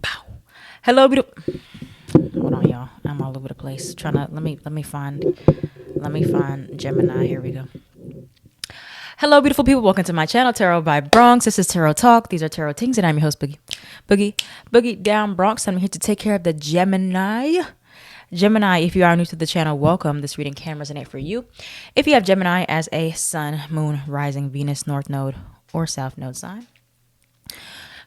Pow. Hello, beautiful. Hold on, y'all. I'm all over the place. Trying to let me find Gemini. Here we go. Hello, beautiful people. Welcome to my channel, Tarot by Bronx. This is Tarot Talk. These are Tarot Things, and I'm your host, Boogie down Bronx. I'm here to take care of the Gemini. Gemini, if you are new to the channel, welcome. This reading can resonate for you. If you have Gemini as a sun, moon, rising, Venus, north node, or south node sign.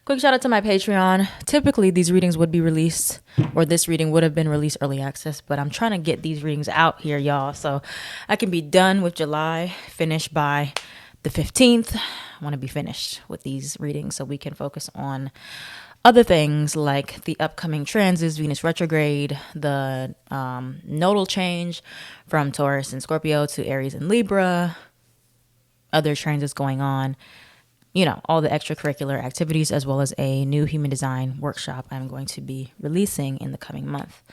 Quick shout out to my Patreon. Typically, these readings would be released, or this reading would have been released early access, but I'm trying to get these readings out here, y'all, so I can be done with July, finished by the 15th. I want to be finished with these readings so we can focus on other things like the upcoming transits, Venus retrograde, the nodal change from Taurus and Scorpio to Aries and Libra, other transits going on. You know, all the extracurricular activities, as well as a new human design workshop I'm going to be releasing in the coming month.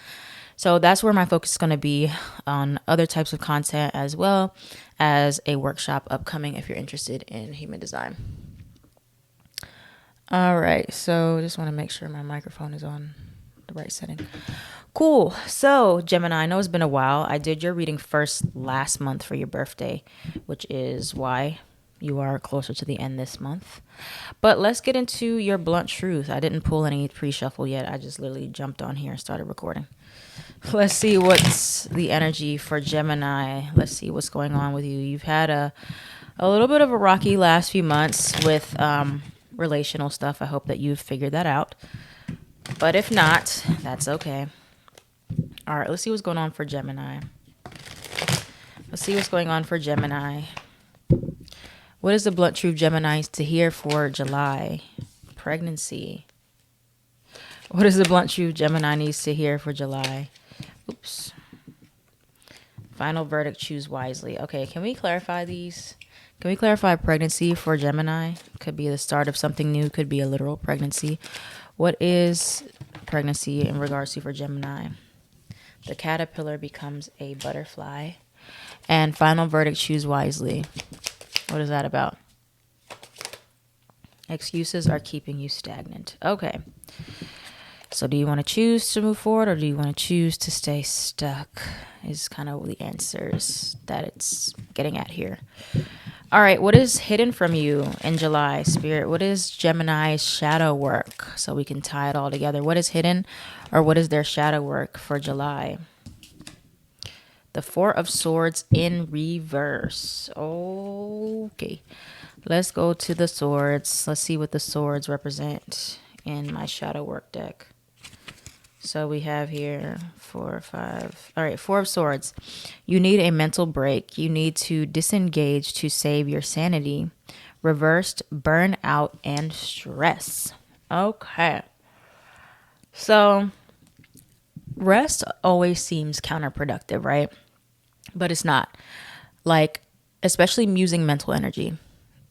So that's where my focus is going to be, on other types of content as well as a workshop upcoming if you're interested in human design. All right, so just want to make sure my microphone is on the right setting. Cool. So Gemini, I know it's been a while. I did your reading first last month for your birthday, which is why you are closer to the end this month. But let's get into your blunt truth. I didn't pull any pre-shuffle yet. I just literally jumped on here and started recording. Let's see what's the energy for Gemini. Let's see what's going on with you. You've had a little bit of a rocky last few months with relational stuff. I hope that you've figured that out. But if not, that's okay. All right, let's see what's going on for Gemini. Let's see what's going on for Gemini. What is the blunt truth Gemini needs to hear for July? Pregnancy. What is the blunt truth Gemini needs to hear for July? Oops. Final verdict, choose wisely. Okay, can we clarify these? Can we clarify pregnancy for Gemini? Could be the start of something new. Could be a literal pregnancy. What is pregnancy in regards to for Gemini? The caterpillar becomes a butterfly. And final verdict, choose wisely. What is that about? Excuses are keeping you stagnant. Okay. So do you want to choose to move forward, or do you want to choose to stay stuck? Is kind of the answers that it's getting at here. All right. What is hidden from you in July, Spirit? What is Gemini's shadow work? So we can tie it all together. What is hidden, or what is their shadow work for July? The Four of Swords in reverse. Okay. Let's go to the swords. Let's see what the swords represent in my shadow work deck. So we have here 4, 5. All right, Four of Swords. You need a mental break. You need to disengage to save your sanity. Reversed, burnout, and stress. Okay. So rest always seems counterproductive, right? But it's not. Like, especially using mental energy,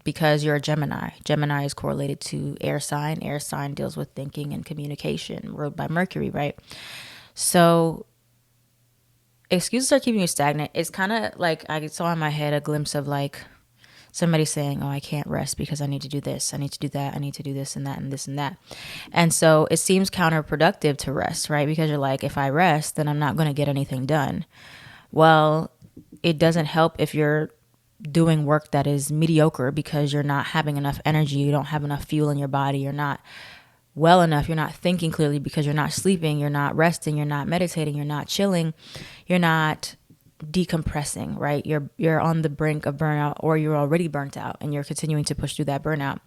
because you're a Gemini. Gemini is correlated to air sign. Air sign deals with thinking and communication, ruled by Mercury, right? So excuses are keeping you stagnant. It's kind of like I saw in my head a glimpse of like somebody saying, oh, I can't rest because I need to do this, I need to do that, I need to do this and that and this and that. And so it seems counterproductive to rest, right? Because you're like, if I rest, then I'm not going to get anything done. Well, it doesn't help if you're doing work that is mediocre because you're not having enough energy, you don't have enough fuel in your body, you're not well enough, you're not thinking clearly because you're not sleeping, you're not resting, you're not meditating, you're not chilling, you're not decompressing, right? You're on the brink of burnout, or you're already burnt out and you're continuing to push through that burnout.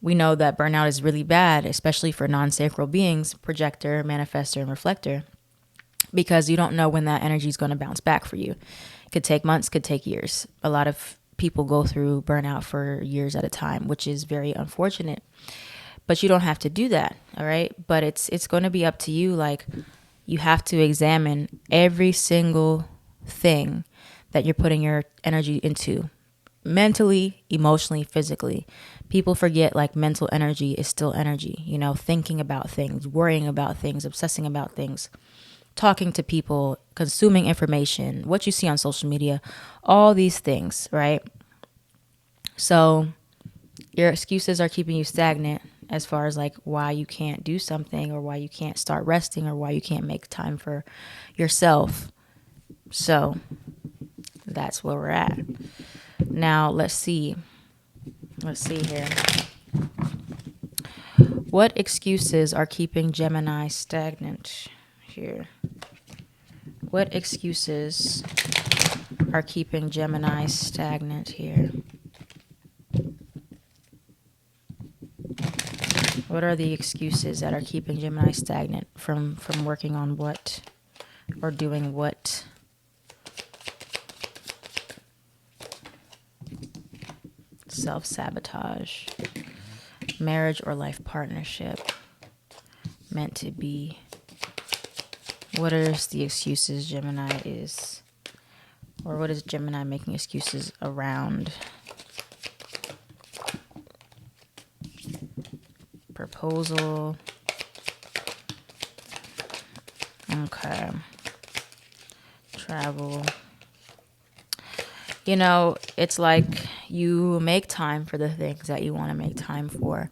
We know that burnout is really bad, especially for non-sacral beings, projector, manifestor, and reflector, because you don't know when that energy is going to bounce back for you. It could take months, could take years. A lot of people go through burnout for years at a time, which is very unfortunate. But you don't have to do that, all right? But it's going to be up to you. Like, you have to examine every single thing that you're putting your energy into, mentally, emotionally, physically. People forget, like, mental energy is still energy, you know, thinking about things, worrying about things, obsessing about things, talking to people, consuming information, what you see on social media, all these things, right? So your excuses are keeping you stagnant. as far as like why you can't do something or why you can't start resting or why you can't make time for yourself. So that's where we're at. Now let's see here. What excuses are keeping Gemini stagnant here? What excuses are keeping Gemini stagnant here? What are the excuses that are keeping Gemini stagnant from working on what or doing what? Self-sabotage. Marriage or life partnership. Meant to be. What is the excuses Gemini is? Or what is Gemini making excuses around? Proposal. Okay. Travel. You know, it's like you make time for the things that you want to make time for.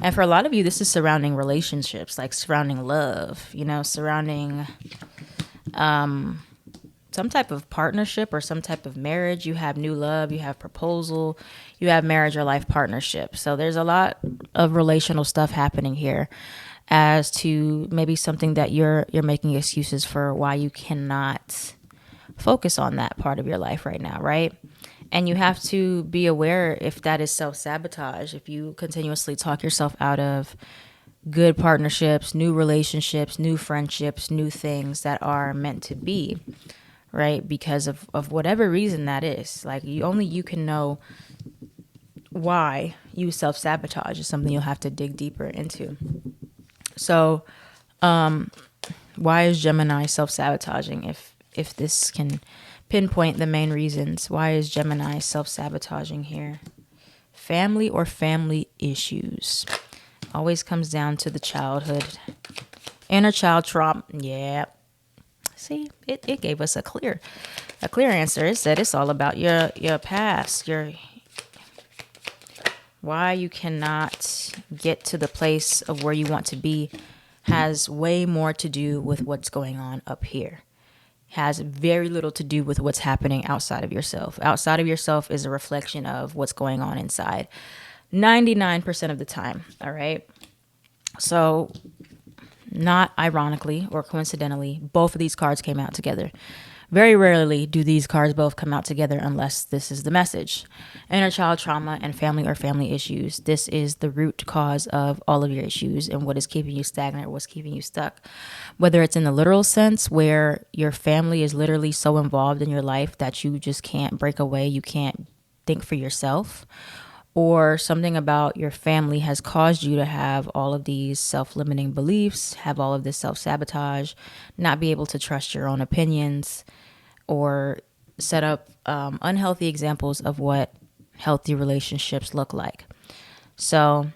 And for a lot of you, this is surrounding relationships, like surrounding love, you know, surrounding some type of partnership or some type of marriage. You have new love, you have proposal, you have marriage or life partnership. So there's a lot of relational stuff happening here as to maybe something that you're making excuses for why you cannot focus on that part of your life right now, right? And you have to be aware if that is self-sabotage, if you continuously talk yourself out of good partnerships, new relationships, new friendships, new things that are meant to be, right? Because of whatever reason that is. Like you can know why you self-sabotage is something you'll have to dig deeper into. So why is Gemini self-sabotaging? If this can pinpoint the main reasons, why is Gemini self-sabotaging here? Family or family issues. Always comes down to the childhood. Inner child trauma. Yeah. See, it gave us a clear answer. It said it's all about your past, why you cannot get to the place of where you want to be has way more to do with what's going on up here. Has very little to do with what's happening outside of yourself. Outside of yourself is a reflection of what's going on inside 99% of the time. All right. So not ironically or coincidentally, both of these cards came out together. Very rarely do these cards both come out together unless this is the message. Inner child trauma and family or family issues. This is the root cause of all of your issues and what is keeping you stagnant or what's keeping you stuck. Whether it's in the literal sense where your family is literally so involved in your life that you just can't break away, you can't think for yourself, or something about your family has caused you to have all of these self-limiting beliefs, have all of this self-sabotage, not be able to trust your own opinions, or set up unhealthy examples of what healthy relationships look like. So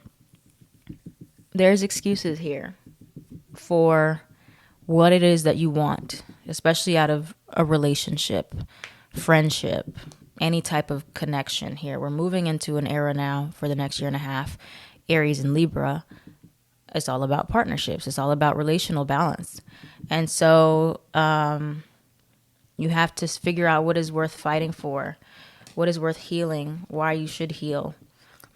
there's excuses here for what it is that you want, especially out of a relationship, friendship, any type of connection here. We're moving into an era now for the next year and a half, Aries and Libra. It's all about partnerships. It's all about relational balance. And so you have to figure out what is worth fighting for, what is worth healing, why you should heal.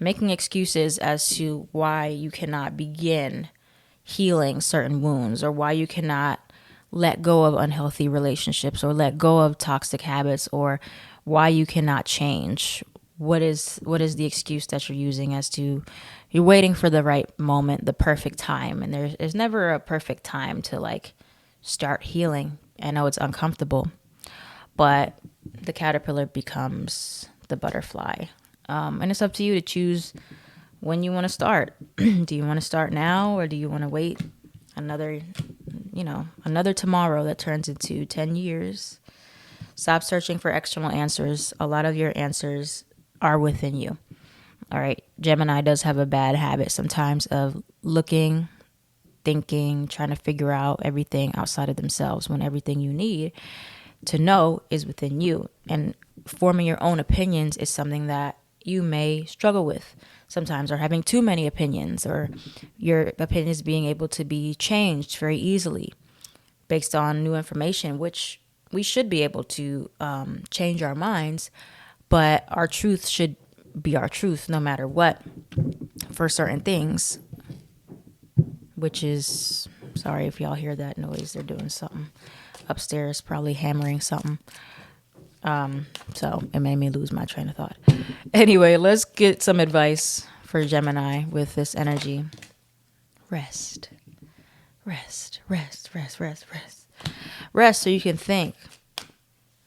Making excuses as to why you cannot begin healing certain wounds or why you cannot let go of unhealthy relationships or let go of toxic habits or why you cannot change. What is the excuse that you're using as to you're waiting for the right moment, the perfect time. And there's never a perfect time to like start healing. I know it's uncomfortable, but the caterpillar becomes the butterfly. And it's up to you to choose when you want to start. Do you want to start now or do you want to wait another tomorrow that turns into 10 years? Stop searching for external answers. A lot of your answers are within you. All right. Gemini does have a bad habit sometimes of looking, thinking, trying to figure out everything outside of themselves when everything you need to know is within you. And forming your own opinions is something that you may struggle with sometimes, or having too many opinions, or your opinions being able to be changed very easily based on new information, which we should be able to change our minds, but our truth should be our truth no matter what for certain things, which is, sorry if y'all hear that noise, they're doing something upstairs, probably hammering something. So it made me lose my train of thought. Anyway, let's get some advice for Gemini with this energy. Rest. Rest, rest, rest, rest, rest. Rest so you can think.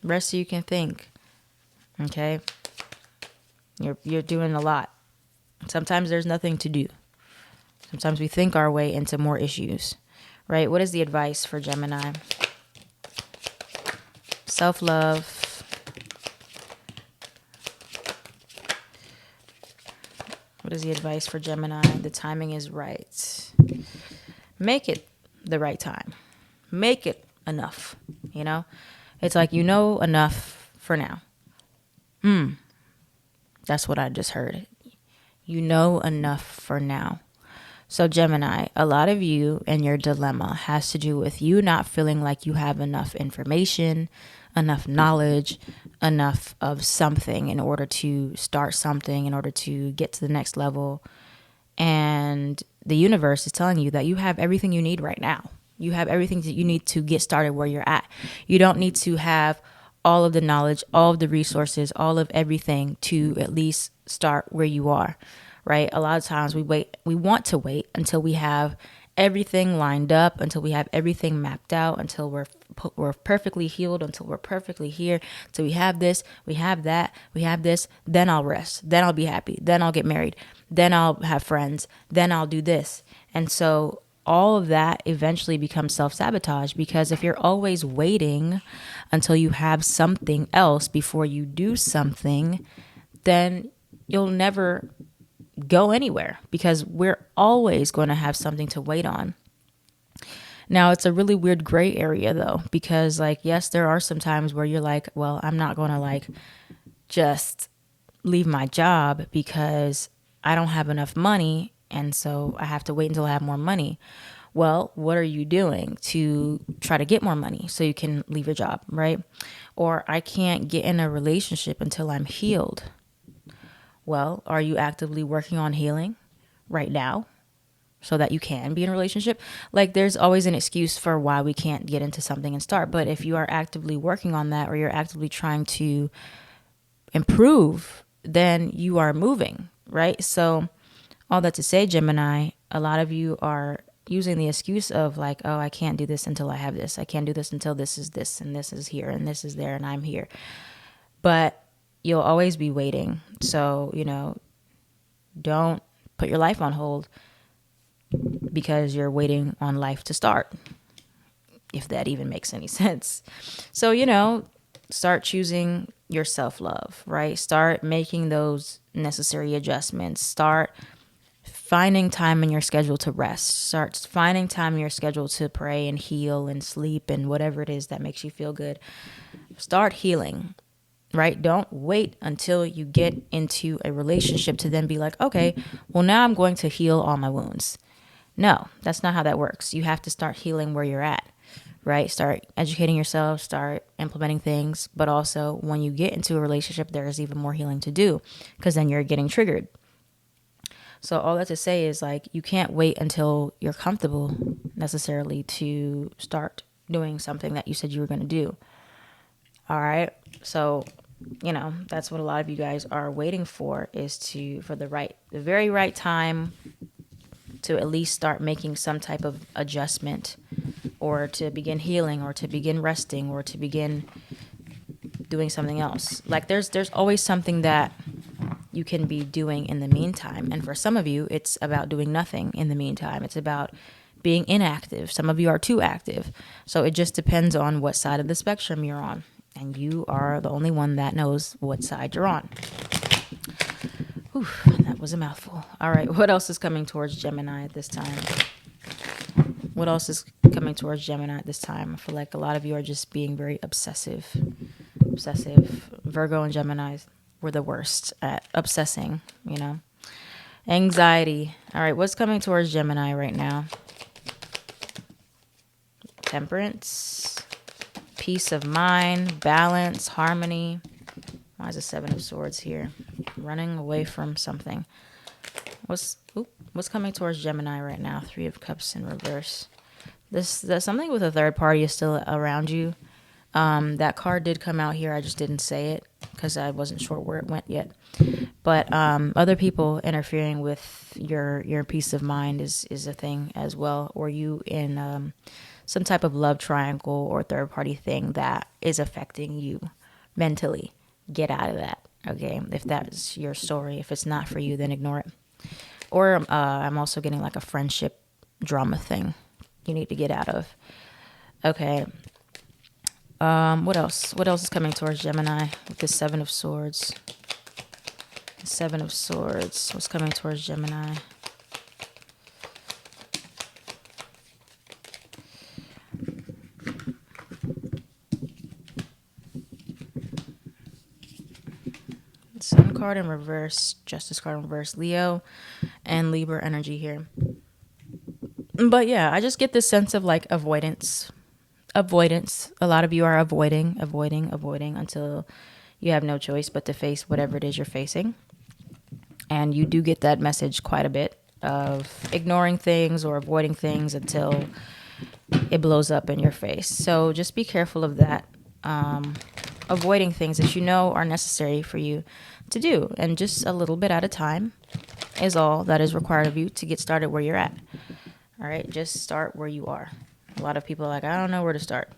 Rest so you can think. Okay? You're doing a lot. Sometimes there's nothing to do. Sometimes we think our way into more issues. Right? What is the advice for Gemini? Self-love. What is the advice for Gemini? The timing is right. Make it the right time. Make it enough. You know? It's like you know enough for now. That's what I just heard. You know enough for now. So Gemini, a lot of you and your dilemma has to do with you not feeling like you have enough information, enough knowledge, enough of something in order to start something, in order to get to the next level. And the universe is telling you that you have everything you need right now. You have everything that you need to get started where you're at. You don't need to have all of the knowledge, all of the resources, all of everything to at least start where you are, right? A lot of times we want to wait until we have everything lined up, until we have everything mapped out, until we're perfectly healed, until we're perfectly here. So we have this, we have that, we have this, then I'll rest, then I'll be happy, then I'll get married, then I'll have friends, then I'll do this. And so all of that eventually becomes self-sabotage, because if you're always waiting until you have something else before you do something, then you'll never go anywhere, because we're always going to have something to wait on. Now, it's a really weird gray area though, because like, yes, there are some times where you're like, well, I'm not going to like just leave my job because I don't have enough money, and so I have to wait until I have more money. Well, what are you doing to try to get more money so you can leave your job, right? Or I can't get in a relationship until I'm healed. Well, are you actively working on healing right now so that you can be in a relationship? Like, there's always an excuse for why we can't get into something and start. But if you are actively working on that, or you're actively trying to improve, then you are moving, right? So all that to say, Gemini, a lot of you are using the excuse of like, oh, I can't do this until I have this. I can't do this until this, and this is here, and this is there, and I'm here. But you'll always be waiting. So, don't put your life on hold because you're waiting on life to start, if that even makes any sense. So, start choosing your self-love, right? Start making those necessary adjustments. Start finding time in your schedule to rest. Start finding time in your schedule to pray and heal and sleep and whatever it is that makes you feel good. Start healing, right? Don't wait until you get into a relationship to then be like, okay, well, now I'm going to heal all my wounds. No, that's not how that works. You have to start healing where you're at, right? Start educating yourself, start implementing things. But also when you get into a relationship, there is even more healing to do, because then you're getting triggered. So all that to say is like, you can't wait until you're comfortable necessarily to start doing something that you said you were going to do. All right. So, that's what a lot of you guys are waiting for, is for the very right time to at least start making some type of adjustment, or to begin healing, or to begin resting, or to begin doing something else. Like there's always something that you can be doing in the meantime. And for some of you, it's about doing nothing in the meantime. It's about being inactive. Some of you are too active. So it just depends on what side of the spectrum you're on. And you are the only one that knows what side you're on. Whew, that was a mouthful. All right, what else is coming towards Gemini at this time? What else is coming towards Gemini at this time? I feel like a lot of you are just being very obsessive. Virgo and Gemini. we're the worst at obsessing, you know. Anxiety. All right, what's coming towards Gemini right now? Temperance, peace of mind, balance, harmony. Why is the Seven of Swords here? Running away from something. What's coming towards Gemini right now? Three of Cups in reverse. There's something with a third party is still around you. That card did come out here. I just didn't say it because I wasn't sure where it went yet. But other people interfering with your peace of mind is a thing as well. Or you in some type of love triangle or third party thing that is affecting you mentally. Get out of that. Okay, if that's your story. If it's not for you, then ignore it. Or I'm also getting like a friendship drama thing you need to get out of. Okay. What else? What else is coming towards Gemini with the Seven of Swords? The Seven of Swords. What's coming towards Gemini? Sun card in reverse, Justice card in reverse, Leo and Libra energy here. But yeah, I just get this sense of like avoidance. A lot of you are avoiding until you have no choice but to face whatever it is you're facing. And you do get that message quite a bit of ignoring things or avoiding things until it blows up in your face. So just be careful of that. Avoiding things that you know are necessary for you to do. And just a little bit at a time is all that is required of you to get started where you're at. All right, just start where you are. A lot of people are like, I don't know where to start.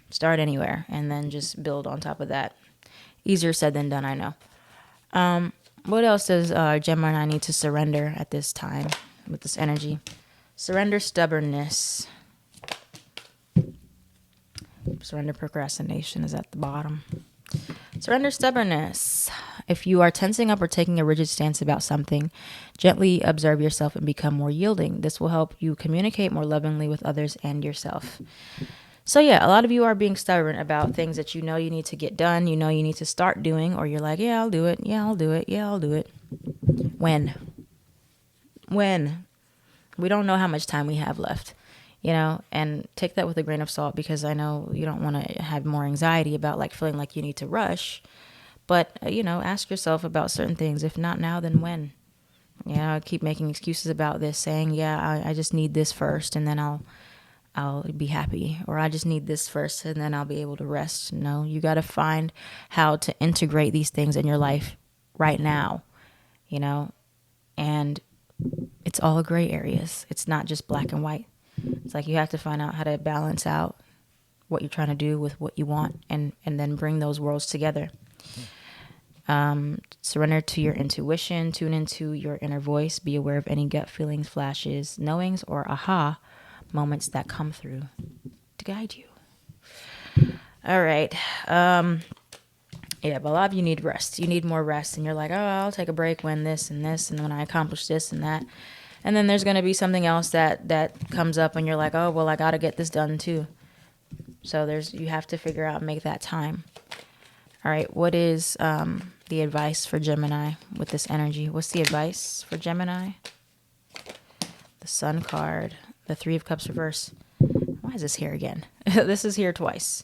Start anywhere and then just build on top of that. Easier said than done, I know. What else does Gemini need to surrender at this time with this energy? Surrender stubbornness. Surrender procrastination is at the bottom. Surrender stubbornness. If you are tensing up or taking a rigid stance about something, gently observe yourself and become more yielding. This will help you communicate more lovingly with others and yourself. So yeah, a lot of you are being stubborn about things that you know you need to get done, you know you need to start doing, or you're like, yeah, I'll do it. Yeah, I'll do it. Yeah, I'll do it. When? We don't know how much time we have left. You know, and take that with a grain of salt because I know you don't want to have more anxiety about like feeling like you need to rush. But, you know, ask yourself about certain things. If not now, then when? You know, I keep making excuses about this, saying, yeah, I just need this first and then I'll be happy. Or I just need this first and then I'll be able to rest. No, you got to find how to integrate these things in your life right now, you know, and it's all gray areas. It's not just black and white. It's like you have to find out how to balance out what you're trying to do with what you want and then bring those worlds together. Surrender to your intuition, tune into your inner voice, be aware of any gut feelings, flashes, knowings, or aha moments that come through to guide you. All right. Yeah, but a lot of you need rest. You need more rest. And you're like, oh, I'll take a break when this and this and when I accomplish this and that. And then there's going to be something else that comes up and you're like, oh, well, I got to get this done too. So you have to figure out and make that time. All right. What is the advice for Gemini with this energy? What's the advice for Gemini? The Sun card, the Three of Cups reverse. Why is this here again? This is here twice.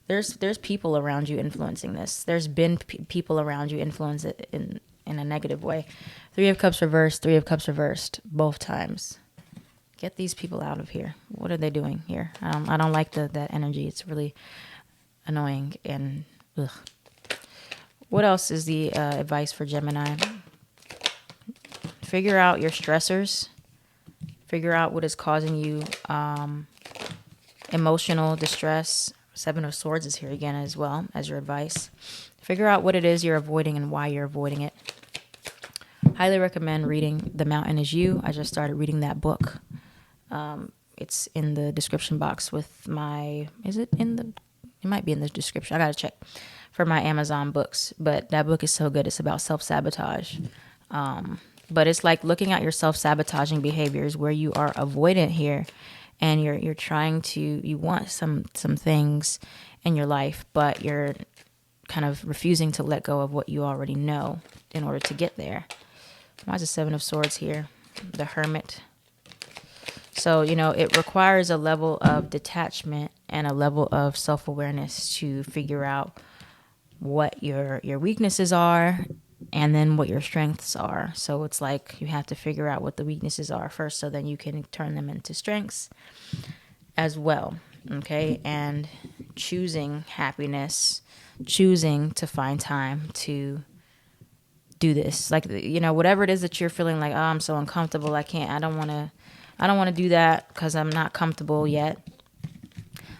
There's people around you influencing this. There's been people around you influence it in a negative way. Three of Cups reversed, Three of Cups reversed, both times. Get these people out of here. What are they doing here? I don't like that energy. It's really annoying and ugh. What else is the advice for Gemini? Figure out your stressors. Figure out what is causing you emotional distress. Seven of Swords is here again as well as your advice. Figure out what it is you're avoiding and why you're avoiding it. Highly recommend reading The Mountain Is You. I just started reading that book. It's in the description box with my, it might be in the description. I got to check for my Amazon books, but that book is so good. It's about self-sabotage. But it's like looking at your self-sabotaging behaviors where you are avoidant here and you're trying to, you want some things in your life, but you're kind of refusing to let go of what you already know in order to get there. Why is the Seven of Swords here? The Hermit. So, it requires a level of detachment and a level of self-awareness to figure out what your weaknesses are and then what your strengths are. So it's like you have to figure out what the weaknesses are first, so then you can turn them into strengths as well. Okay. And choosing happiness, choosing to find time to do this, like, whatever it is that you're feeling like, oh, I'm so uncomfortable, I don't want to do that because I'm not comfortable yet.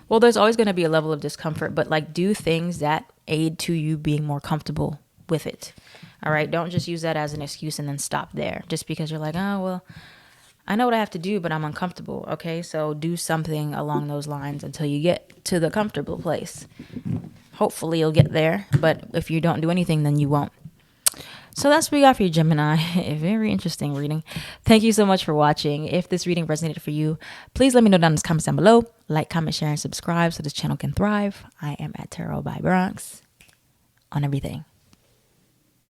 Well, there's always going to be a level of discomfort, but like, do things that aid to you being more comfortable with it. All right. Don't just use that as an excuse and then stop there just because you're like, oh, well, I know what I have to do, but I'm uncomfortable. Okay. So do something along those lines until you get to the comfortable place. Hopefully you'll get there. But if you don't do anything, then you won't. So that's what we got for you, Gemini. A very interesting reading. Thank you so much for watching. If this reading resonated for you, please let me know down in the comments down below. Like, comment, share, and subscribe so this channel can thrive. I am at Tarot by Bronx on everything.